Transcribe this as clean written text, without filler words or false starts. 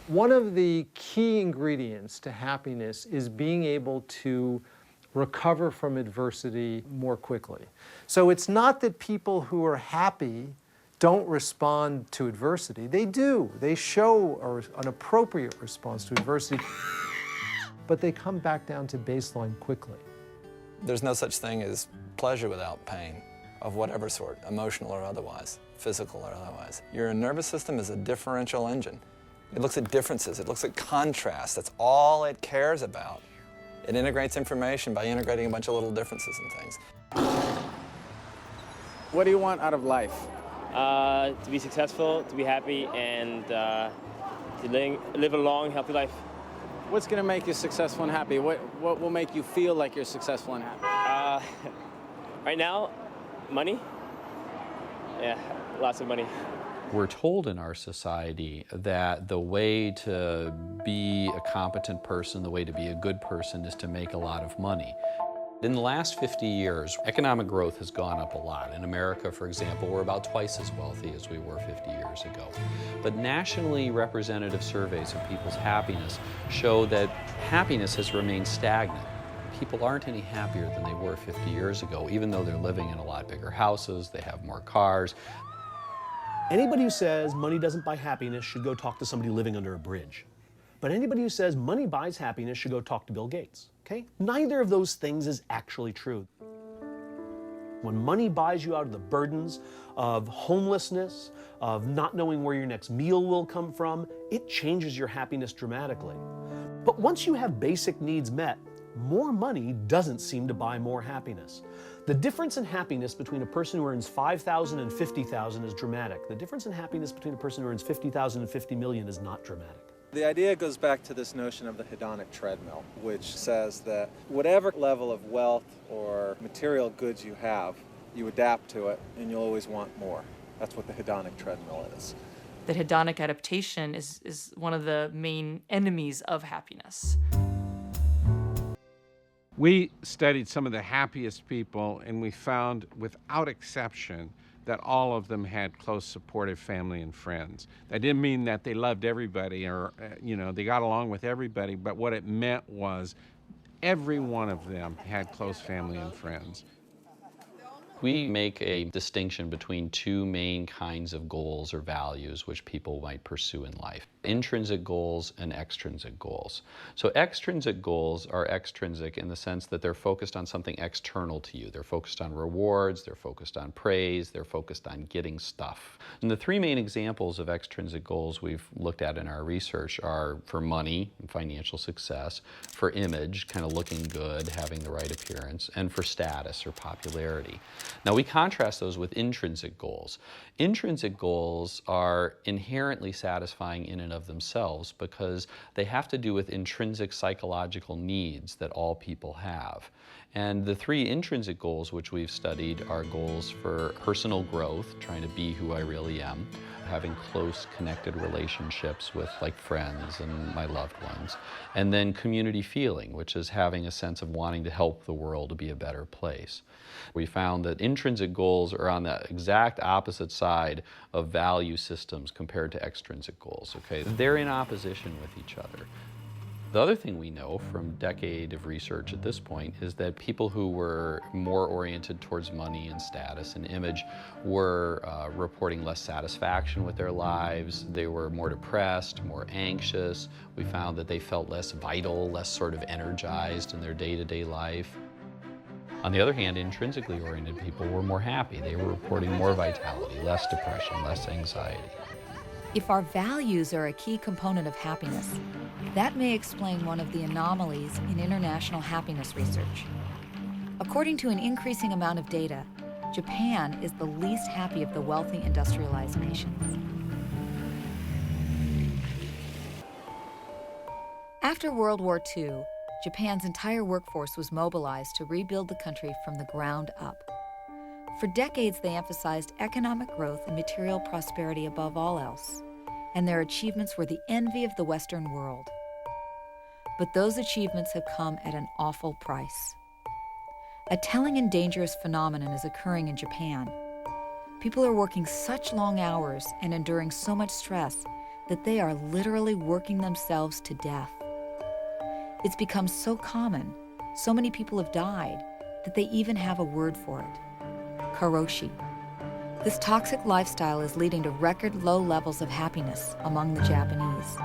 One of the key ingredients to happiness is being able to recover from adversity more quickly. So it's not that people who are happy don't respond to adversity. They do. They show an appropriate response to adversity, but they come back down to baseline quickly. There's no such thing as pleasure without pain, of whatever sort, emotional or otherwise, physical or otherwise. Your nervous system is a differential engine. It looks at differences, it looks at contrast. That's all it cares about. It integrates information by integrating a bunch of little differences and things. What do you want out of life? To be successful, to be happy, and to live a long, healthy life. What's going to make you successful and happy? What will make you feel like you're successful and happy? Right now, money. Yeah, lots of money. We're told in our society that the way to be a competent person, the way to be a good person, is to make a lot of money. In the last 50 years, economic growth has gone up a lot. In America, for example, we're about twice as wealthy as we were 50 years ago. But nationally representative surveys of people's happiness show that happiness has remained stagnant. People aren't any happier than they were 50 years ago, even though they're living in a lot bigger houses, they have more cars. Anybody who says money doesn't buy happiness should go talk to somebody living under a bridge. But anybody who says money buys happiness should go talk to Bill Gates, okay? Neither of those things is actually true. When money buys you out of the burdens of homelessness, of not knowing where your next meal will come from, it changes your happiness dramatically. But once you have basic needs met, more money doesn't seem to buy more happiness. The difference in happiness between a person who earns $5,000 and $50,000 is dramatic. The difference in happiness between a person who earns $50,000 and $50 million is not dramatic. The idea goes back to this notion of the hedonic treadmill, which says that whatever level of wealth or material goods you have, you adapt to it and you'll always want more. That's what the hedonic treadmill is. The hedonic adaptation is one of the main enemies of happiness. We studied some of the happiest people, and we found, without exception, that all of them had close, supportive family and friends. That didn't mean that they loved everybody or, they got along with everybody, but what it meant was every one of them had close family and friends. We make a distinction between two main kinds of goals or values which people might pursue in life: intrinsic goals and extrinsic goals. So extrinsic goals are extrinsic in the sense that they're focused on something external to you. They're focused on rewards, they're focused on praise, they're focused on getting stuff. And the three main examples of extrinsic goals we've looked at in our research are for money and financial success, for image, kind of looking good, having the right appearance, and for status or popularity. Now we contrast those with intrinsic goals. Intrinsic goals are inherently satisfying in and of themselves because they have to do with intrinsic psychological needs that all people have. And the three intrinsic goals which we've studied are goals for personal growth, trying to be who I really am, having close connected relationships with friends and my loved ones, and then community feeling, which is having a sense of wanting to help the world to be a better place. We found that intrinsic goals are on the exact opposite side of value systems compared to extrinsic goals, okay? They're in opposition with each other. The other thing we know from a decade of research at this point is that people who were more oriented towards money and status and image were reporting less satisfaction with their lives. They were more depressed, more anxious. We found that they felt less vital, less sort of energized in their day-to-day life. On the other hand, intrinsically oriented people were more happy. They were reporting more vitality, less depression, less anxiety. If our values are a key component of happiness, that may explain one of the anomalies in international happiness research. According to an increasing amount of data, Japan is the least happy of the wealthy industrialized nations. After World War II, Japan's entire workforce was mobilized to rebuild the country from the ground up. For decades, they emphasized economic growth and material prosperity above all else, and their achievements were the envy of the Western world. But those achievements have come at an awful price. A telling and dangerous phenomenon is occurring in Japan. People are working such long hours and enduring so much stress that they are literally working themselves to death. It's become so common, so many people have died, that they even have a word for it: karoshi. This toxic lifestyle is leading to record low levels of happiness among the Japanese.